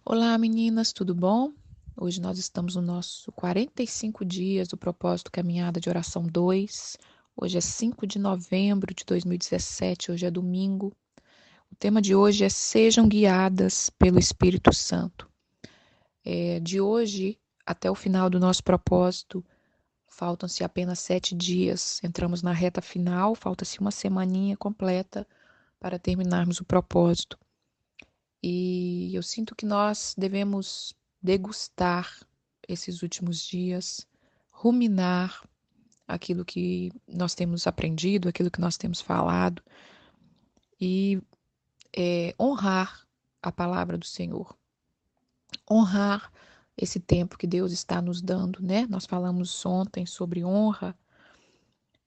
Olá, meninas, tudo bom? Hoje nós estamos no nosso 45 dias do propósito Caminhada de Oração 2. Hoje é 5 de novembro de 2017, hoje é domingo. O tema de hoje é Sejam guiadas pelo Espírito Santo. De hoje até o final do nosso propósito, faltam-se apenas 7 dias. Entramos na reta final, falta-se uma semaninha completa para terminarmos o propósito. E eu sinto que nós devemos degustar esses últimos dias, ruminar aquilo que nós temos aprendido, aquilo que nós temos falado e honrar a palavra do Senhor, honrar esse tempo que Deus está nos dando, né? Nós falamos ontem sobre honra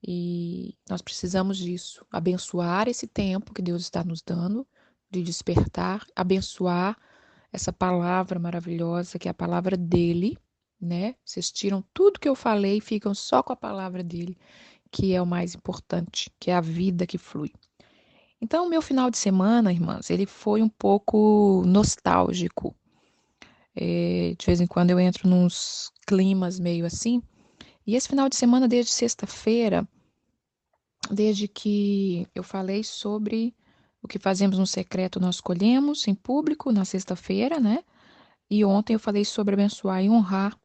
e nós precisamos disso, abençoar esse tempo que Deus está nos dando, de despertar, abençoar essa palavra maravilhosa que é a palavra dele, né? Vocês tiram tudo que eu falei e ficam só com a palavra dele, que é o mais importante, que é a vida que flui. Então, o meu final de semana, irmãs, ele foi um pouco nostálgico. De vez em quando eu entro nos climas meio assim. E esse final de semana, desde sexta-feira, desde que eu falei sobre o que fazemos no secreto, nós colhemos em público na sexta-feira, né? E ontem eu falei sobre abençoar e honrar,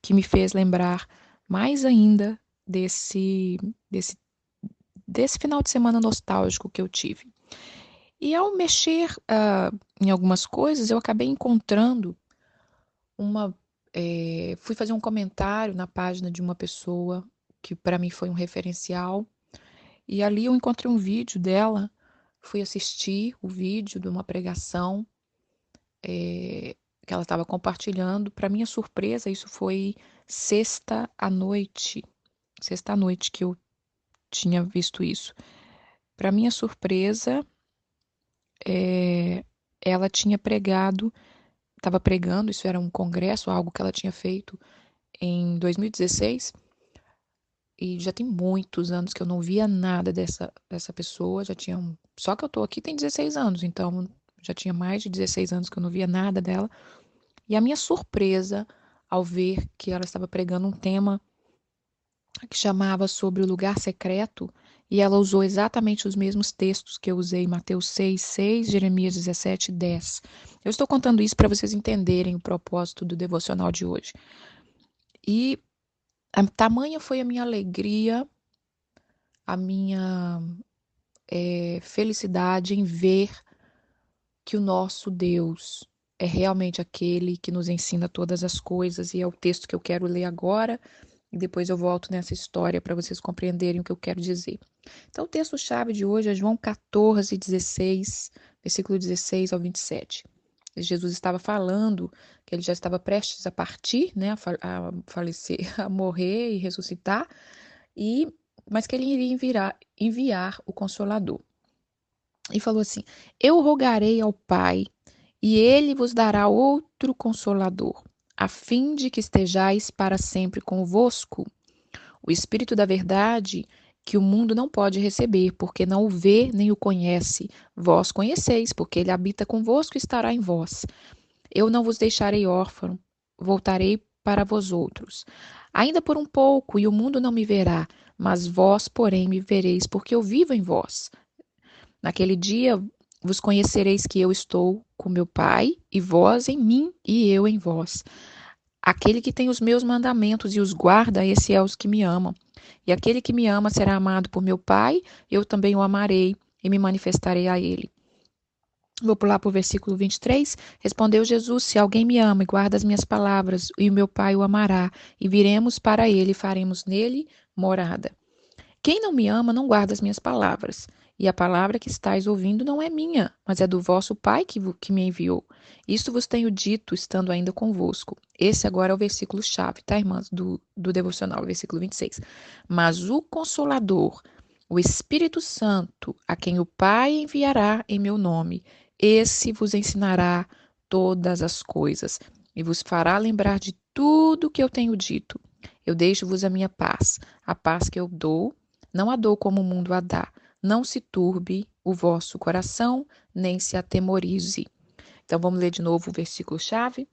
que me fez lembrar mais ainda desse, desse final de semana nostálgico que eu tive. E ao mexer em algumas coisas, eu acabei encontrando uma. Fui fazer um comentário na página de uma pessoa que para mim foi um referencial, e ali eu encontrei um vídeo dela, fui assistir o vídeo de uma pregação que ela estava compartilhando. Para minha surpresa, isso foi sexta à noite. Sexta à noite que eu tinha visto isso. Para minha surpresa, ela tinha pregado, estava pregando, isso era um congresso, algo que ela tinha feito em 2016, e já tem muitos anos que eu não via nada dessa pessoa, já tinha só que eu tô aqui tem 16 anos, então já tinha mais de 16 anos que eu não via nada dela. E a minha surpresa ao ver que ela estava pregando um tema que chamava sobre o lugar secreto, e ela usou exatamente os mesmos textos que eu usei, Mateus 6:6, Jeremias 17:10. Eu estou contando isso para vocês entenderem o propósito do devocional de hoje. E a tamanha foi a minha alegria, a minha felicidade em ver que o nosso Deus é realmente aquele que nos ensina todas as coisas, e é o texto que eu quero ler agora, e depois eu volto nessa história para vocês compreenderem o que eu quero dizer. Então, o texto-chave de hoje é João 14:16, versículo 16 ao 27. Jesus estava falando que ele já estava prestes a partir, né, a falecer, a morrer e ressuscitar, mas que ele iria enviar o Consolador. E falou assim: Eu rogarei ao Pai, e ele vos dará outro Consolador, a fim de que estejais para sempre convosco. O Espírito da Verdade, que o mundo não pode receber, porque não o vê nem o conhece. Vós conheceis, porque ele habita convosco e estará em vós. Eu não vos deixarei órfão, voltarei para vós outros. Ainda por um pouco, e o mundo não me verá, mas vós, porém, me vereis, porque eu vivo em vós. Naquele dia vos conhecereis que eu estou com meu Pai, e vós em mim, e eu em vós. Aquele que tem os meus mandamentos e os guarda, esse é os que me amam. E aquele que me ama será amado por meu Pai, eu também o amarei e me manifestarei a ele. Vou pular para o versículo 23. Respondeu Jesus: Se alguém me ama e guarda as minhas palavras, e o meu Pai o amará, e viremos para ele e faremos nele morada. Quem não me ama não guarda as minhas palavras. E a palavra que estáis ouvindo não é minha, mas é do vosso Pai que me enviou. Isto vos tenho dito, estando ainda convosco. Esse agora é o versículo-chave, tá, irmãs? Do devocional, versículo 26. Mas o Consolador, o Espírito Santo, a quem o Pai enviará em meu nome, esse vos ensinará todas as coisas e vos fará lembrar de tudo o que eu tenho dito. Eu deixo-vos a minha paz. A paz que eu dou, não a dou como o mundo a dá. Não se turbe o vosso coração, nem se atemorize. Então vamos ler de novo o versículo-chave.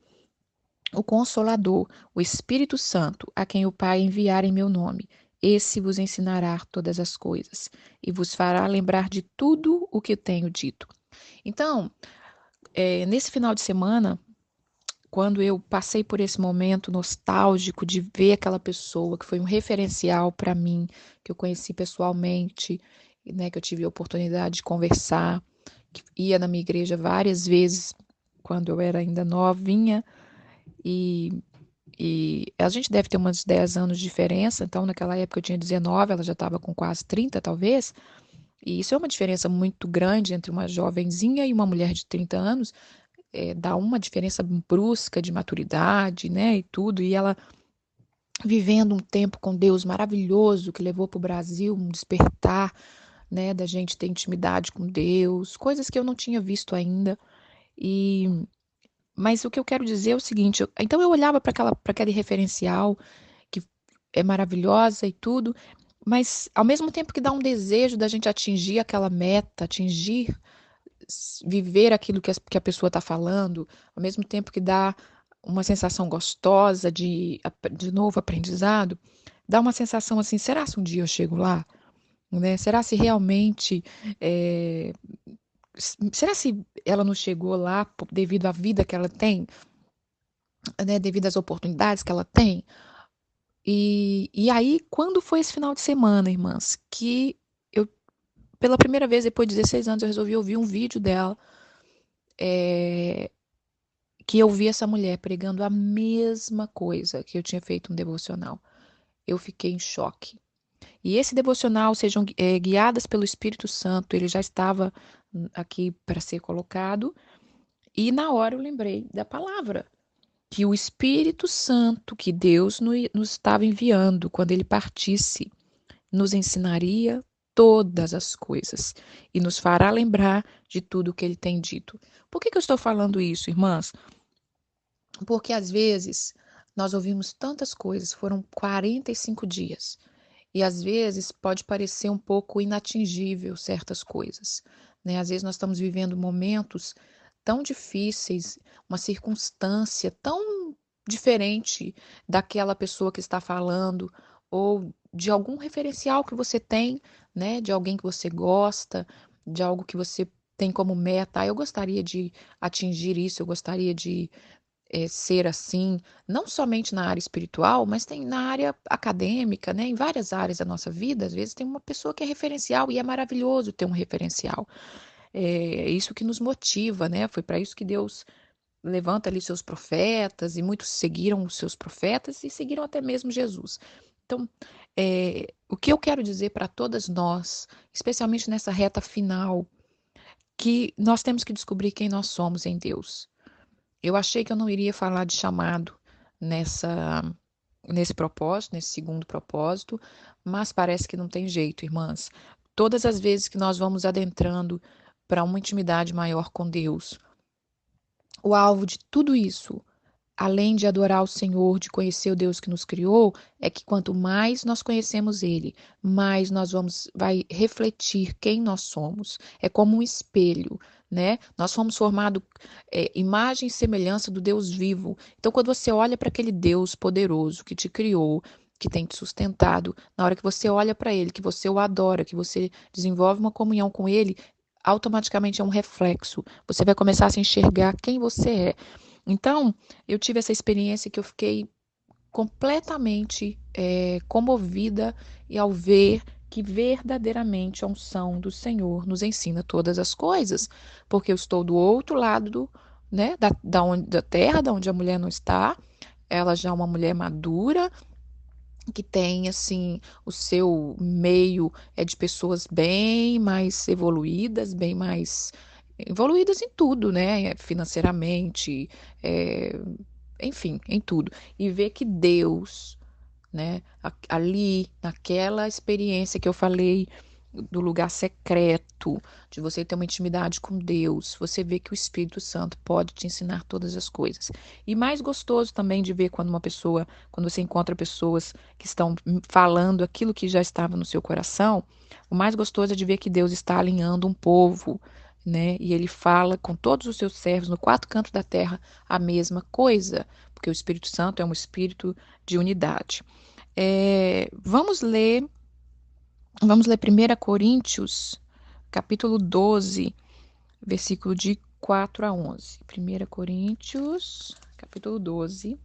O Consolador, o Espírito Santo, a quem o Pai enviar em meu nome, esse vos ensinará todas as coisas e vos fará lembrar de tudo o que tenho dito. Então, nesse final de semana, quando eu passei por esse momento nostálgico de ver aquela pessoa que foi um referencial para mim, que eu conheci pessoalmente, né, que eu tive a oportunidade de conversar, que ia na minha igreja várias vezes quando eu era ainda novinha, e a gente deve ter uns 10 anos de diferença, então naquela época eu tinha 19, ela já estava com quase 30 talvez, e isso é uma diferença muito grande entre uma jovenzinha e uma mulher de 30 anos, dá uma diferença brusca de maturidade, né, e tudo, e ela vivendo um tempo com Deus maravilhoso, que levou para o Brasil um despertar, né, da gente ter intimidade com Deus, coisas que eu não tinha visto ainda, e mas o que eu quero dizer é o seguinte, então eu olhava para aquele referencial que é maravilhosa e tudo, mas ao mesmo tempo que dá um desejo da gente atingir aquela meta, atingir, viver aquilo que a pessoa está falando, ao mesmo tempo que dá uma sensação gostosa de novo aprendizado, dá uma sensação assim, será se um dia eu chego lá? Né? Será se realmente, é, será se ela não chegou lá devido à vida que ela tem, né? Devido às oportunidades que ela tem? E aí, quando foi esse final de semana, irmãs, que eu, pela primeira vez, depois de 16 anos, eu resolvi ouvir um vídeo dela, é, que eu vi essa mulher pregando a mesma coisa que eu tinha feito um devocional. Eu fiquei em choque. E esse devocional, sejam guiadas pelo Espírito Santo, ele já estava aqui para ser colocado, e na hora eu lembrei da palavra, que o Espírito Santo, que Deus nos estava enviando quando ele partisse, nos ensinaria todas as coisas e nos fará lembrar de tudo o que ele tem dito. Por que eu estou falando isso, irmãs? Porque às vezes nós ouvimos tantas coisas, foram 45 dias, e às vezes pode parecer um pouco inatingível certas coisas, né? Às vezes nós estamos vivendo momentos tão difíceis, uma circunstância tão diferente daquela pessoa que está falando, ou de algum referencial que você tem, né? De alguém que você gosta, de algo que você tem como meta. Eu gostaria de atingir isso, eu gostaria de ser assim, não somente na área espiritual, mas tem na área acadêmica, né? Em várias áreas da nossa vida, às vezes tem uma pessoa que é referencial e é maravilhoso ter um referencial. É isso que nos motiva, né? Foi para isso que Deus levanta ali seus profetas e muitos seguiram os seus profetas e seguiram até mesmo Jesus. Então, o que eu quero dizer para todas nós, especialmente nessa reta final, que nós temos que descobrir quem nós somos em Deus. Eu achei que eu não iria falar de chamado nessa nesse propósito, nesse segundo propósito, mas parece que não tem jeito, irmãs. Todas as vezes que nós vamos adentrando para uma intimidade maior com Deus, o alvo de tudo isso, além de adorar o Senhor, de conhecer o Deus que nos criou, é que quanto mais nós conhecemos Ele, mais nós vai refletir quem nós somos. É como um espelho, né? Nós fomos formados imagem e semelhança do Deus vivo. Então, quando você olha para aquele Deus poderoso que te criou, que tem te sustentado, na hora que você olha para Ele, que você o adora, que você desenvolve uma comunhão com Ele, automaticamente é um reflexo. Você vai começar a se enxergar quem você é. Então, eu tive essa experiência que eu fiquei completamente comovida e ao ver que verdadeiramente a unção do Senhor nos ensina todas as coisas, porque eu estou do outro lado né, da terra, da onde a mulher não está, ela já é uma mulher madura, que tem assim o seu meio é de pessoas bem mais evoluídas, bem mais evoluídas em tudo, né? Financeiramente, é, enfim, em tudo. E ver que Deus, né, ali, naquela experiência que eu falei do lugar secreto, de você ter uma intimidade com Deus, você vê que o Espírito Santo pode te ensinar todas as coisas. E mais gostoso também de ver quando você encontra pessoas que estão falando aquilo que já estava no seu coração, o mais gostoso é de ver que Deus está alinhando um povo, né? E ele fala com todos os seus servos no quatro cantos da terra a mesma coisa, porque o Espírito Santo é um espírito de unidade. Vamos ler 1 Coríntios, capítulo 12, versículo de 4 a 11. 1 Coríntios, capítulo 12,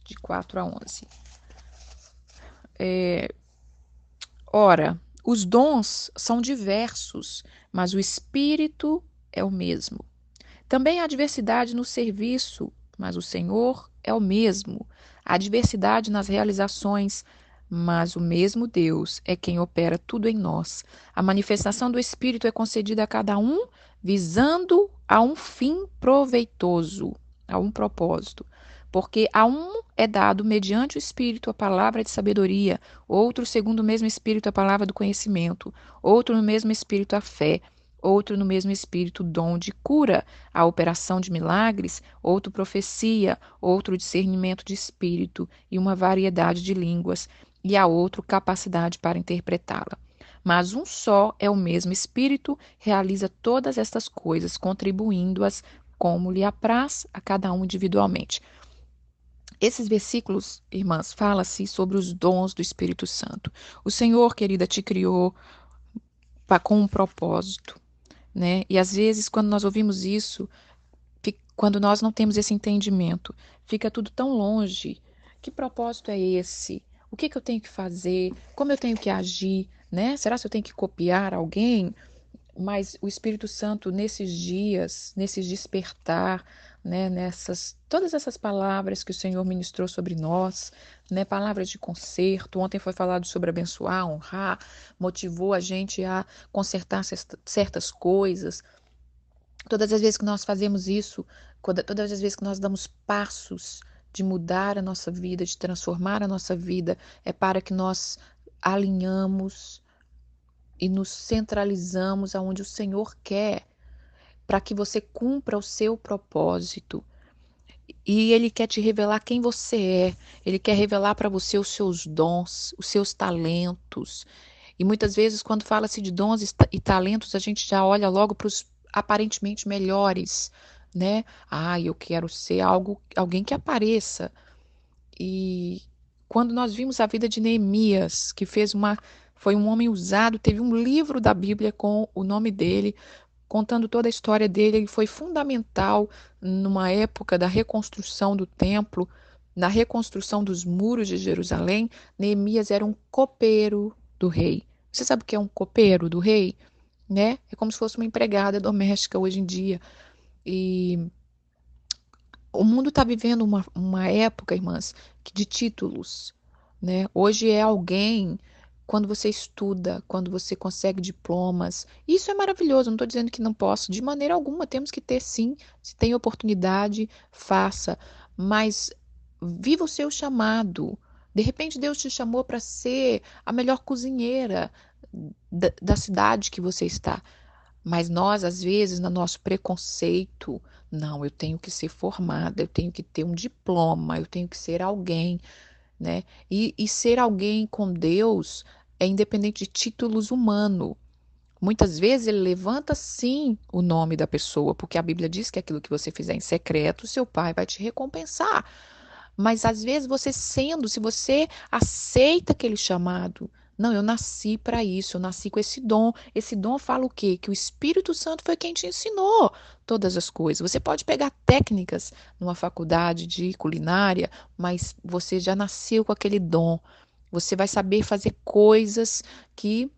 de 4 a 11. Ora, os dons são diversos, mas o Espírito é o mesmo. Também há diversidade no serviço, mas o Senhor é o mesmo. Há diversidade nas realizações, mas o mesmo Deus é quem opera tudo em nós. A manifestação do Espírito é concedida a cada um, visando a um fim proveitoso, a um propósito. Porque a um é dado, mediante o Espírito, a palavra de sabedoria, outro, segundo o mesmo Espírito, a palavra do conhecimento, outro, no mesmo Espírito, a fé, outro, no mesmo Espírito, o dom de cura, a operação de milagres, outro, profecia, outro, discernimento de espírito e uma variedade de línguas, e a outro, capacidade para interpretá-la. Mas um só é o mesmo Espírito, realiza todas estas coisas, contribuindo-as como lhe apraz a cada um individualmente. Esses versículos, irmãs, fala-se sobre os dons do Espírito Santo. O Senhor, querida, te criou com um propósito, né? E às vezes, quando nós ouvimos isso, quando nós não temos esse entendimento, fica tudo tão longe. Que propósito é esse? O que eu tenho que fazer? Como eu tenho que agir? Né? Será que eu tenho que copiar alguém? Mas o Espírito Santo, nesses dias, nesses despertar, né, todas essas palavras que o Senhor ministrou sobre nós, né, palavras de conserto, ontem foi falado sobre abençoar, honrar, motivou a gente a consertar certas coisas. Todas as vezes que nós fazemos isso, todas as vezes que nós damos passos de mudar a nossa vida, de transformar a nossa vida, é para que nós alinhamos e nos centralizamos aonde o Senhor quer, para que você cumpra o seu propósito. E Ele quer te revelar quem você é, Ele quer revelar para você os seus dons, os seus talentos. E muitas vezes, quando fala-se de dons e talentos, a gente já olha logo para os aparentemente melhores, né? Ah, eu quero ser alguém que apareça. E quando nós vimos a vida de Neemias, que foi um homem usado, teve um livro da Bíblia com o nome dele, contando toda a história dele, ele foi fundamental numa época da reconstrução do templo, na reconstrução dos muros de Jerusalém. Neemias era um copeiro do rei. Você sabe o que é um copeiro do rei? Né? É como se fosse uma empregada doméstica hoje em dia. E o mundo está vivendo uma época, irmãs, de títulos, né? Hoje é alguém, quando você estuda, quando você consegue diplomas, isso é maravilhoso, não estou dizendo que não posso, de maneira alguma, temos que ter sim, se tem oportunidade, faça, mas viva o seu chamado. De repente Deus te chamou para ser a melhor cozinheira da cidade que você está. Mas nós, às vezes, no nosso preconceito, não, eu tenho que ser formada, eu tenho que ter um diploma, eu tenho que ser alguém, né? E ser alguém com Deus é independente de títulos humanos. Muitas vezes ele levanta sim o nome da pessoa, porque a Bíblia diz que aquilo que você fizer em secreto, seu pai vai te recompensar. Mas às vezes se você aceita aquele chamado, não, eu nasci para isso, eu nasci com esse dom. Esse dom fala o quê? Que o Espírito Santo foi quem te ensinou todas as coisas. Você pode pegar técnicas numa faculdade de culinária, mas você já nasceu com aquele dom. Você vai saber fazer coisas que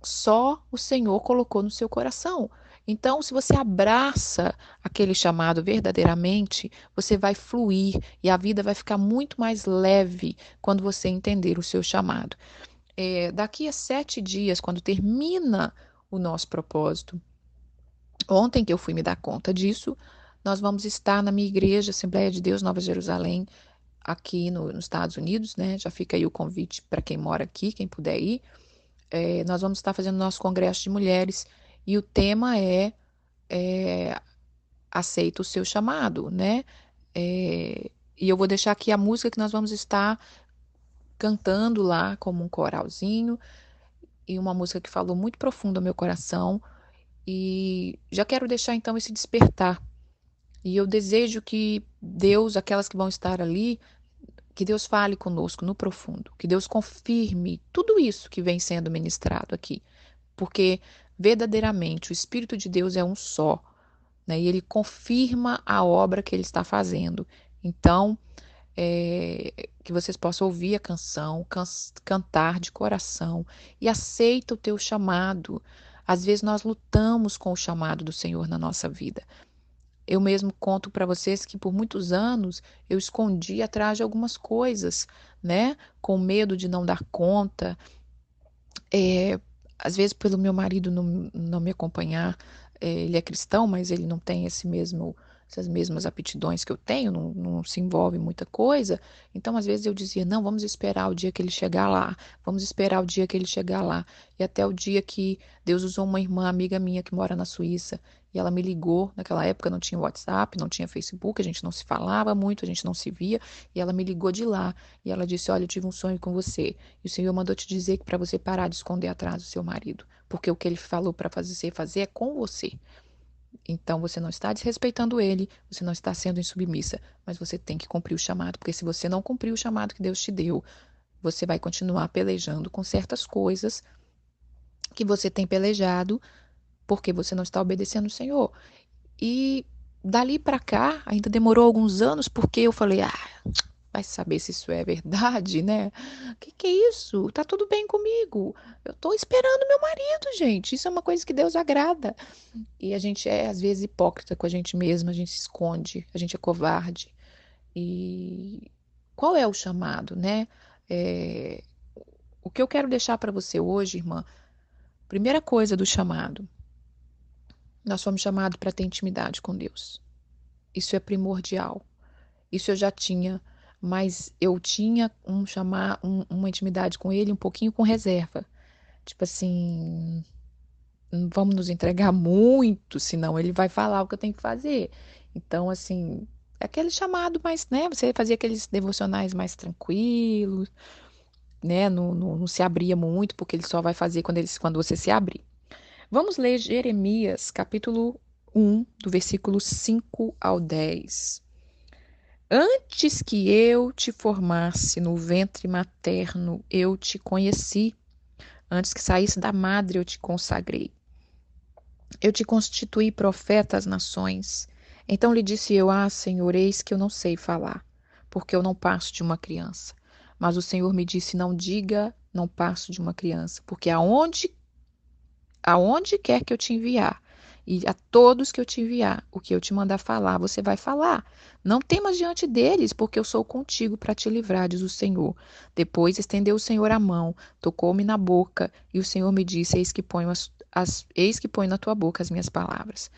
só o Senhor colocou no seu coração. Então, se você abraça aquele chamado verdadeiramente, você vai fluir e a vida vai ficar muito mais leve quando você entender o seu chamado. Daqui a 7 dias, quando termina o nosso propósito, ontem que eu fui me dar conta disso, nós vamos estar na minha igreja, Assembleia de Deus Nova Jerusalém, aqui nos Estados Unidos, né? Já fica aí o convite para quem mora aqui, quem puder ir. Nós vamos estar fazendo nosso congresso de mulheres e o tema é aceita o seu chamado, né? E eu vou deixar aqui a música que nós vamos estar cantando lá como um coralzinho e uma música que falou muito profundo ao meu coração E já quero deixar então esse despertar. E eu desejo que Deus, aquelas que vão estar ali, que Deus fale conosco no profundo, que Deus confirme tudo isso que vem sendo ministrado aqui, porque verdadeiramente o Espírito de Deus é um só, né? E ele confirma a obra que ele está fazendo. Então, que vocês possam ouvir a canção, cantar de coração e aceita o teu chamado. Às vezes nós lutamos com o chamado do Senhor na nossa vida. Eu mesmo conto para vocês que por muitos anos eu escondi atrás de algumas coisas, né? Com medo de não dar conta. Às vezes pelo meu marido não me acompanhar, ele é cristão, mas ele não tem essas mesmas aptidões que eu tenho, não se envolve em muita coisa. Então, às vezes eu dizia, não, vamos esperar o dia que ele chegar lá, vamos esperar o dia que ele chegar lá. E até o dia que Deus usou uma irmã amiga minha que mora na Suíça, e ela me ligou, naquela época não tinha WhatsApp, não tinha Facebook, a gente não se falava muito, a gente não se via, e ela me ligou de lá, e ela disse, olha, eu tive um sonho com você, e o Senhor mandou te dizer que para você parar de esconder atrás do seu marido, porque o que ele falou para fazer é com você. Então você não está desrespeitando ele, você não está sendo insubmissa, mas você tem que cumprir o chamado, porque se você não cumprir o chamado que Deus te deu, você vai continuar pelejando com certas coisas que você tem pelejado, porque você não está obedecendo o Senhor. E dali para cá, ainda demorou alguns anos, porque eu falei, vai saber se isso é verdade, né? Que é isso? Tá tudo bem comigo. Eu tô esperando meu marido, gente. Isso é uma coisa que Deus agrada. E a gente é, às vezes, hipócrita com a gente mesma, a gente se esconde, a gente é covarde. E qual é o chamado, né? É, o que eu quero deixar para você hoje, irmã, primeira coisa do chamado, nós somos chamados para ter intimidade com Deus. Isso é primordial. Isso eu já tinha, mas eu tinha uma intimidade com ele um pouquinho com reserva. Tipo assim, não vamos nos entregar muito, senão ele vai falar o que eu tenho que fazer. Então, assim, é aquele chamado mais, né? Você fazia aqueles devocionais mais tranquilos, né? Não se abria muito, porque ele só vai fazer quando você se abrir. Vamos ler Jeremias, capítulo 1, do versículo 5 ao 10. Antes que eu te formasse no ventre materno, eu te conheci. Antes que saísse da madre, eu te consagrei. Eu te constituí profeta às nações. Então lhe disse eu, Senhor, eis que eu não sei falar, porque eu não passo de uma criança. Mas o Senhor me disse, não diga, não passo de uma criança, porque aonde quer que eu te enviar, e a todos que eu te enviar, o que eu te mandar falar, você vai falar. Não temas diante deles, porque eu sou contigo para te livrar, diz o Senhor. Depois estendeu o Senhor a mão, tocou-me na boca, e o Senhor me disse, eis que ponho na tua boca as minhas palavras.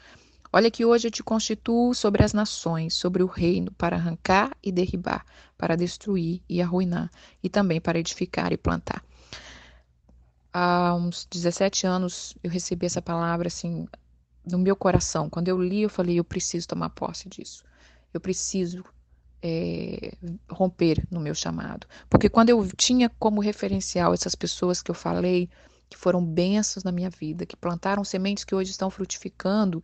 Olha que hoje eu te constituo sobre as nações, sobre o reino, para arrancar e derribar, para destruir e arruinar, e também para edificar e plantar. Há uns 17 anos eu recebi essa palavra assim no meu coração. Quando eu li, eu falei, eu preciso tomar posse disso. Eu preciso romper no meu chamado. Porque quando eu tinha como referencial essas pessoas que eu falei, que foram bênçãos na minha vida, que plantaram sementes que hoje estão frutificando,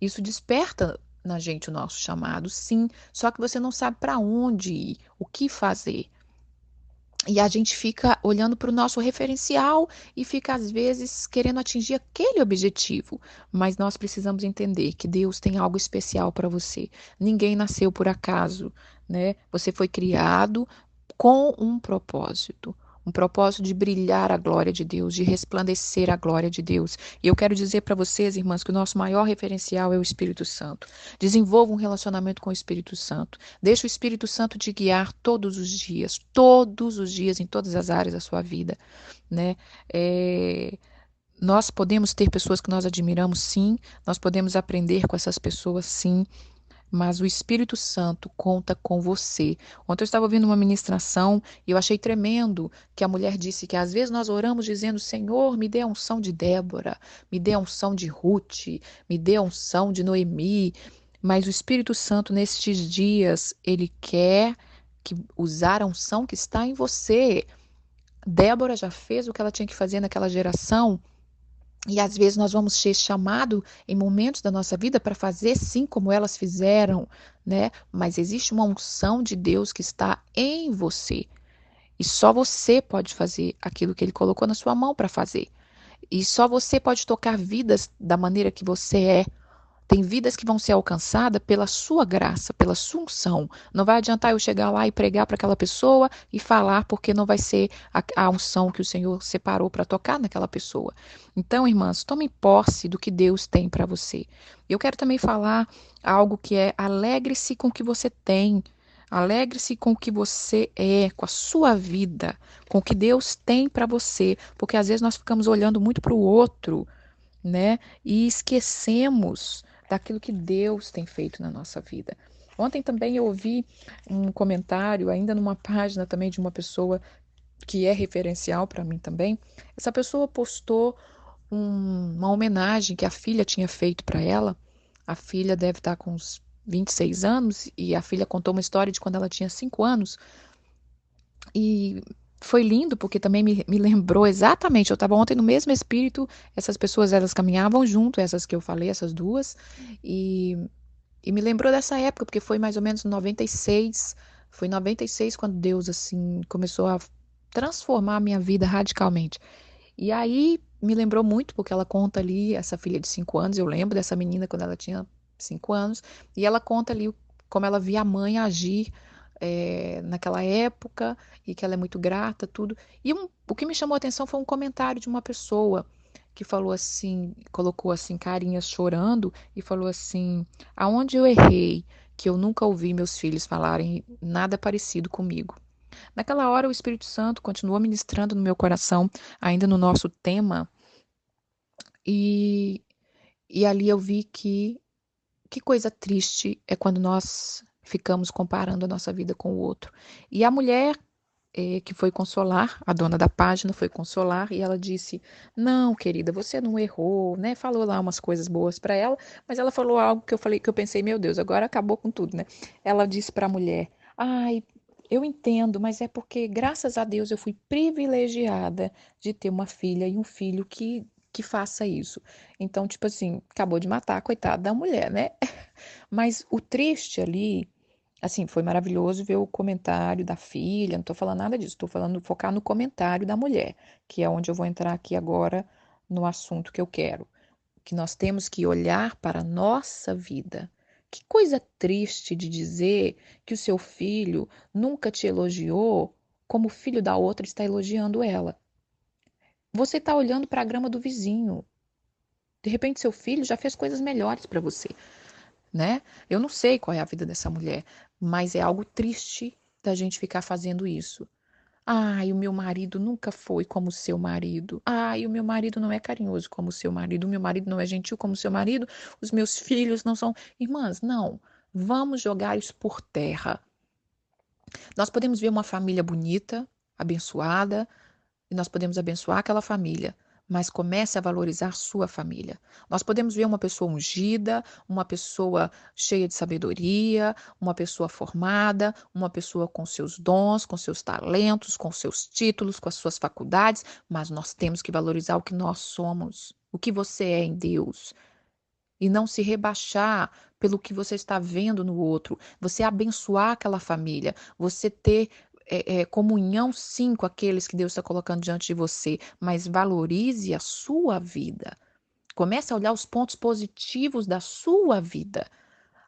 isso desperta na gente o nosso chamado, sim. Só que você não sabe para onde ir, o que fazer. E a gente fica olhando para o nosso referencial e fica, às vezes, querendo atingir aquele objetivo. Mas nós precisamos entender que Deus tem algo especial para você. Ninguém nasceu por acaso, né? Você foi criado com um propósito. Um propósito de brilhar a glória de Deus, de resplandecer a glória de Deus. E eu quero dizer para vocês, irmãs, que o nosso maior referencial é o Espírito Santo. Desenvolva um relacionamento com o Espírito Santo. Deixe o Espírito Santo te guiar todos os dias, em todas as áreas da sua vida, né? Nós podemos ter pessoas que nós admiramos, sim. Nós podemos aprender com essas pessoas, sim. Mas o Espírito Santo conta com você. Ontem eu estava ouvindo uma ministração e eu achei tremendo que a mulher disse que às vezes nós oramos dizendo, Senhor, me dê a unção de Débora, me dê a unção de Ruth, me dê a unção de Noemi. Mas o Espírito Santo, nestes dias, ele quer usar a unção que está em você. Débora já fez o que ela tinha que fazer naquela geração E às vezes nós vamos ser chamados em momentos da nossa vida para fazer sim como elas fizeram, né? Mas existe uma unção de Deus que está em você. E só você pode fazer aquilo que Ele colocou na sua mão para fazer. E só você pode tocar vidas da maneira que você é. Tem vidas que vão ser alcançadas pela sua graça, pela sua unção. Não vai adiantar eu chegar lá e pregar para aquela pessoa e falar, porque não vai ser a unção que o Senhor separou para tocar naquela pessoa. Então, irmãs, tome posse do que Deus tem para você. Eu quero também falar algo que é: alegre-se com o que você tem. Alegre-se com o que você é, com a sua vida, com o que Deus tem para você, porque às vezes nós ficamos olhando muito para o outro, né? E esquecemos daquilo que Deus tem feito na nossa vida. Ontem também eu ouvi um comentário, ainda numa página também de uma pessoa que é referencial para mim também. Essa pessoa postou uma homenagem que a filha tinha feito para ela. A filha deve estar com uns 26 anos e a filha contou uma história de quando ela tinha 5 anos. E foi lindo porque também me lembrou exatamente, eu estava ontem no mesmo espírito, essas pessoas elas caminhavam junto, essas que eu falei, essas duas, e, e me lembrou dessa época, porque foi mais ou menos em 96, foi em 96 quando Deus assim começou a transformar a minha vida radicalmente. E aí me lembrou muito, porque ela conta ali, essa filha de 5 anos, eu lembro dessa menina quando ela tinha 5 anos, e ela conta ali como ela via a mãe agir naquela época, e que ela é muito grata, tudo. E o que me chamou a atenção foi um comentário de uma pessoa que falou assim, colocou assim, carinhas chorando, e falou assim: aonde eu errei, que eu nunca ouvi meus filhos falarem nada parecido comigo. Naquela hora, o Espírito Santo continuou ministrando no meu coração, ainda no nosso tema, e, e ali eu vi que coisa triste é quando nós ficamos comparando a nossa vida com o outro. E a mulher que foi consolar, a dona da página foi consolar, e ela disse: não, querida, você não errou, né? Falou lá umas coisas boas para ela, mas ela falou algo que eu falei, que eu pensei: meu Deus, agora acabou com tudo, né? Ela disse para a mulher: ai, eu entendo, mas é porque, graças a Deus, eu fui privilegiada de ter uma filha e um filho que faça isso. Então, tipo assim, acabou de matar a coitada da mulher, né? Mas o triste ali, assim, foi maravilhoso ver o comentário da filha, não estou falando nada disso, estou falando focar no comentário da mulher, que é onde eu vou entrar aqui agora no assunto que eu quero, que nós temos que olhar para a nossa vida. Que coisa triste de dizer que o seu filho nunca te elogiou como o filho da outra está elogiando ela. Você está olhando para a grama do vizinho. De repente, seu filho já fez coisas melhores para você, né? Eu não sei qual é a vida dessa mulher, mas é algo triste da gente ficar fazendo isso. Ai, o meu marido nunca foi como o seu marido. Ai, o meu marido não é carinhoso como o seu marido. O meu marido não é gentil como o seu marido. Os meus filhos não são. Irmãs, não. Vamos jogar isso por terra. Nós podemos ver uma família bonita, abençoada, e nós podemos abençoar aquela família, mas comece a valorizar sua família. Nós podemos ver uma pessoa ungida, uma pessoa cheia de sabedoria, uma pessoa formada, uma pessoa com seus dons, com seus talentos, com seus títulos, com as suas faculdades, mas nós temos que valorizar o que nós somos, o que você é em Deus. E não se rebaixar pelo que você está vendo no outro. Você abençoar aquela família. Você ter comunhão, sim, com aqueles que Deus está colocando diante de você. Mas valorize a sua vida. Comece a olhar os pontos positivos da sua vida.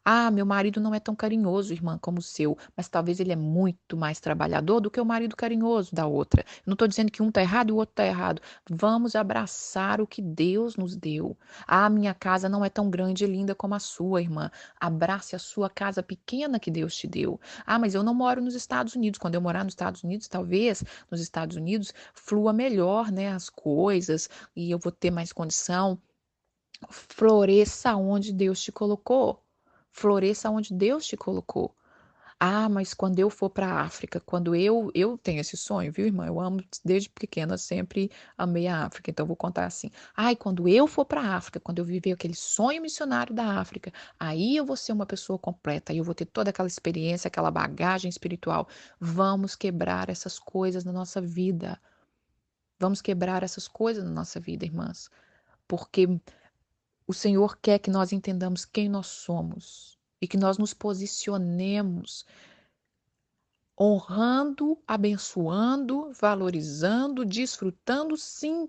Ah, meu marido não é tão carinhoso, irmã, como o seu, mas talvez ele é muito mais trabalhador do que o marido carinhoso da outra. Eu não estou dizendo que um está errado e o outro está errado. Vamos abraçar o que Deus nos deu. Ah, minha casa não é tão grande e linda como a sua, irmã. Abrace a sua casa pequena que Deus te deu. Ah, mas eu não moro nos Estados Unidos. Quando eu morar nos Estados Unidos, talvez nos Estados Unidos flua melhor, né, as coisas e eu vou ter mais condição. Floresça onde Deus te colocou. Floresça onde Deus te colocou. Ah, mas quando eu for para a África, quando eu tenho esse sonho, viu, irmã? Eu amo desde pequena, sempre amei a África, então eu vou contar assim. Ai, quando eu for para a África, quando eu viver aquele sonho missionário da África, aí eu vou ser uma pessoa completa, aí eu vou ter toda aquela experiência, aquela bagagem espiritual. Vamos quebrar essas coisas na nossa vida. Vamos quebrar essas coisas na nossa vida, irmãs. porque o Senhor quer que nós entendamos quem nós somos e que nós nos posicionemos honrando, abençoando, valorizando, desfrutando, sim,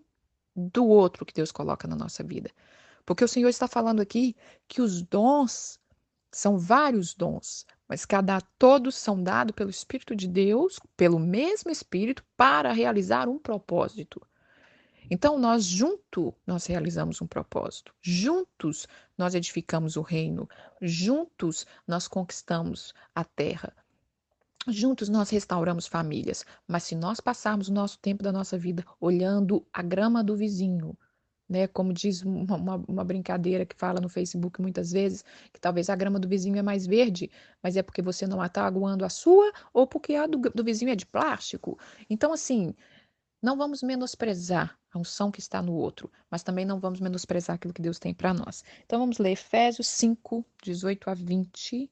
do outro que Deus coloca na nossa vida. Porque o Senhor está falando aqui que os dons são vários dons, mas todos são dados pelo Espírito de Deus, pelo mesmo Espírito, para realizar um propósito. Então, nós realizamos um propósito. Juntos, nós edificamos o reino. Juntos, nós conquistamos a terra. Juntos, nós restauramos famílias. Mas se nós passarmos o nosso tempo da nossa vida olhando a grama do vizinho, né? Como diz uma brincadeira que fala no Facebook muitas vezes, que talvez a grama do vizinho é mais verde, mas é porque você não está aguando a sua ou porque a do vizinho é de plástico. Então, assim, não vamos menosprezar a unção que está no outro, mas também não vamos menosprezar aquilo que Deus tem para nós. Então, vamos ler Efésios 5, 18 a 20.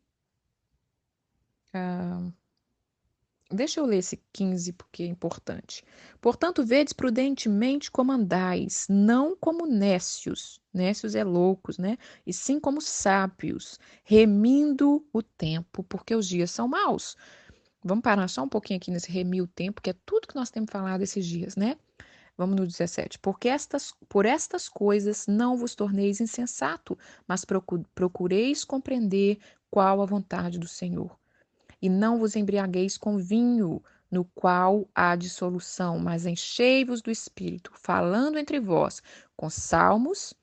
Deixa eu ler esse 15 porque é importante. Portanto, vedes prudentemente como andais, não como nécios, nécios é loucos, né? E sim como sábios, remindo o tempo, porque os dias são maus. Vamos parar só um pouquinho aqui nesse remir o tempo, que é tudo que nós temos falado esses dias, né? Vamos no 17. Porque por estas coisas não vos torneis insensato, mas procureis compreender qual a vontade do Senhor. E não vos embriagueis com vinho, no qual há dissolução, mas enchei-vos do Espírito, falando entre vós com salmos,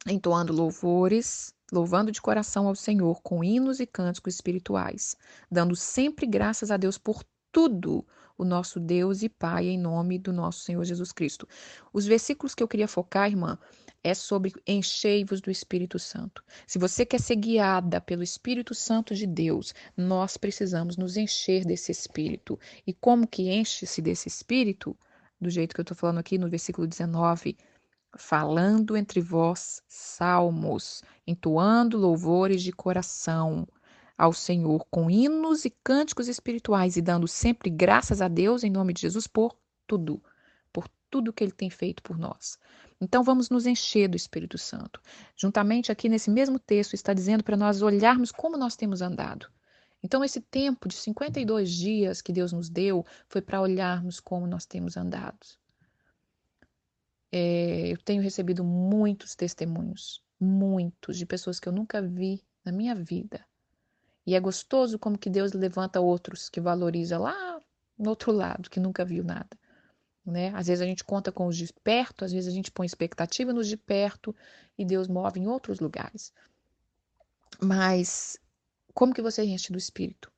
entoando louvores, louvando de coração ao Senhor com hinos e cânticos espirituais, dando sempre graças a Deus por tudo, o nosso Deus e Pai, em nome do nosso Senhor Jesus Cristo. Os versículos que eu queria focar, irmã, é sobre enchei-vos do Espírito Santo. Se você quer ser guiada pelo Espírito Santo de Deus, nós precisamos nos encher desse Espírito. E como que enche-se desse Espírito? Do jeito que eu estou falando aqui no versículo 19, falando entre vós salmos, entoando louvores de coração ao Senhor com hinos e cânticos espirituais e dando sempre graças a Deus em nome de Jesus por tudo que ele tem feito por nós. Então vamos nos encher do Espírito Santo. Juntamente aqui nesse mesmo texto está dizendo para nós olharmos como nós temos andado. Então esse tempo de 52 dias que Deus nos deu foi para olharmos como nós temos andado. Eu tenho recebido muitos testemunhos, muitos, de pessoas que eu nunca vi na minha vida. E é gostoso como que Deus levanta outros que valoriza lá no outro lado, que nunca viu nada. Né? Às vezes a gente conta com os de perto, às vezes a gente põe expectativa nos de perto e Deus move em outros lugares. Mas como que você enche do Espírito?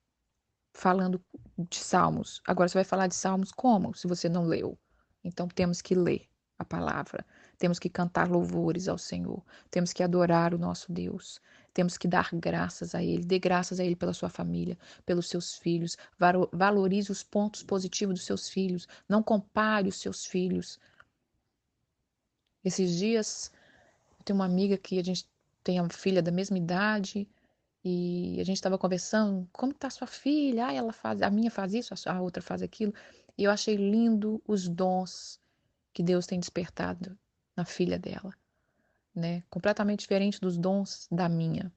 Falando de salmos. Agora você vai falar de salmos como? Se você não leu. Então temos que ler a palavra. Temos que cantar louvores ao Senhor. Temos que adorar o nosso Deus. Temos que dar graças a Ele. Dê graças a Ele pela sua família, pelos seus filhos. Valorize os pontos positivos dos seus filhos. Não compare os seus filhos. Esses dias, eu tenho uma amiga que a gente tem uma filha da mesma idade. E a gente estava conversando, como está sua filha? Ah, ela faz, a minha faz isso, a outra faz aquilo. E eu achei lindo os dons que Deus tem despertado na filha dela, né? Completamente diferente dos dons da minha.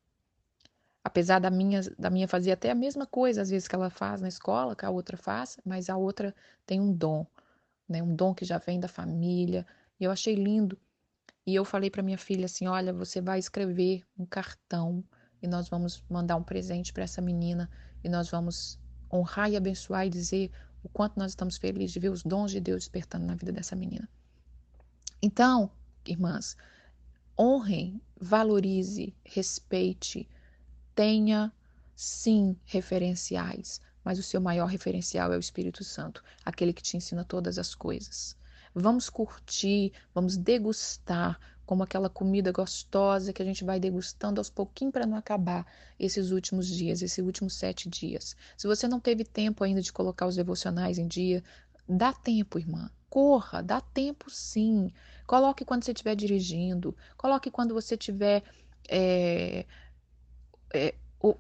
Apesar da minha fazer até a mesma coisa, às vezes que ela faz na escola, que a outra faz, mas a outra tem um dom, né? Um dom que já vem da família. E eu achei lindo. E eu falei para minha filha assim: olha, você vai escrever um cartão e nós vamos mandar um presente para essa menina e nós vamos honrar e abençoar e dizer o quanto nós estamos felizes de ver os dons de Deus despertando na vida dessa menina. Então, irmãs, honrem, valorize, respeite, tenha sim referenciais, mas o seu maior referencial é o Espírito Santo, aquele que te ensina todas as coisas. Vamos curtir, vamos degustar como aquela comida gostosa que a gente vai degustando aos pouquinhos para não acabar esses últimos dias, esses últimos 7 dias. Se você não teve tempo ainda de colocar os devocionais em dia, dá tempo, irmã. Corra, dá tempo sim. Coloque quando você estiver dirigindo, coloque quando você estiver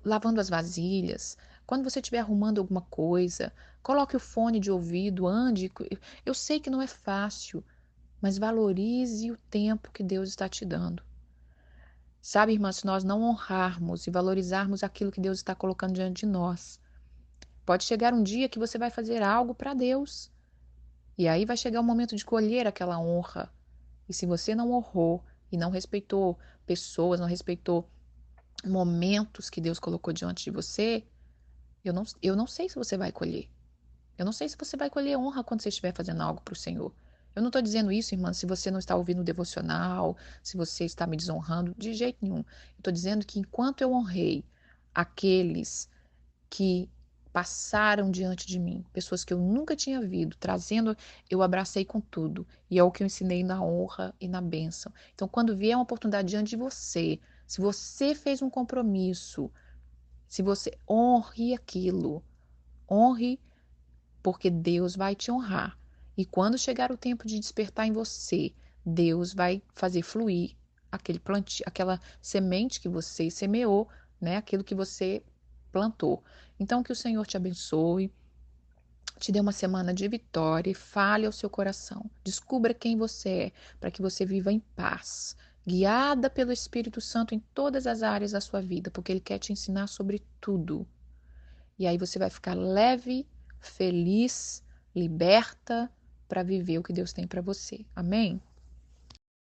lavando as vasilhas, quando você estiver arrumando alguma coisa, coloque o fone de ouvido, ande. Eu sei que não é fácil, mas valorize o tempo que Deus está te dando. Sabe, irmã, se nós não honrarmos e valorizarmos aquilo que Deus está colocando diante de nós, pode chegar um dia que você vai fazer algo para Deus. E aí vai chegar o momento de colher aquela honra. E se você não honrou e não respeitou pessoas, não respeitou momentos que Deus colocou diante de você, eu não sei se você vai colher. Eu não sei se você vai colher honra quando você estiver fazendo algo para o Senhor. Eu não estou dizendo isso, irmã, se você não está ouvindo o devocional, se você está me desonrando, de jeito nenhum. Eu estou dizendo que enquanto eu honrei aqueles que passaram diante de mim, pessoas que eu nunca tinha visto, trazendo, eu abracei com tudo. E é o que eu ensinei na honra e na bênção. Então, quando vier uma oportunidade diante de você, se você fez um compromisso, se você honre aquilo, honre porque Deus vai te honrar. E quando chegar o tempo de despertar em você, Deus vai fazer fluir aquele plantio, aquela semente que você semeou, né? Aquilo que você plantou. Então, que o Senhor te abençoe, te dê uma semana de vitória e fale ao seu coração. Descubra quem você é, para que você viva em paz, guiada pelo Espírito Santo em todas as áreas da sua vida, porque Ele quer te ensinar sobre tudo. E aí você vai ficar leve, feliz, liberta para viver o que Deus tem para você. Amém?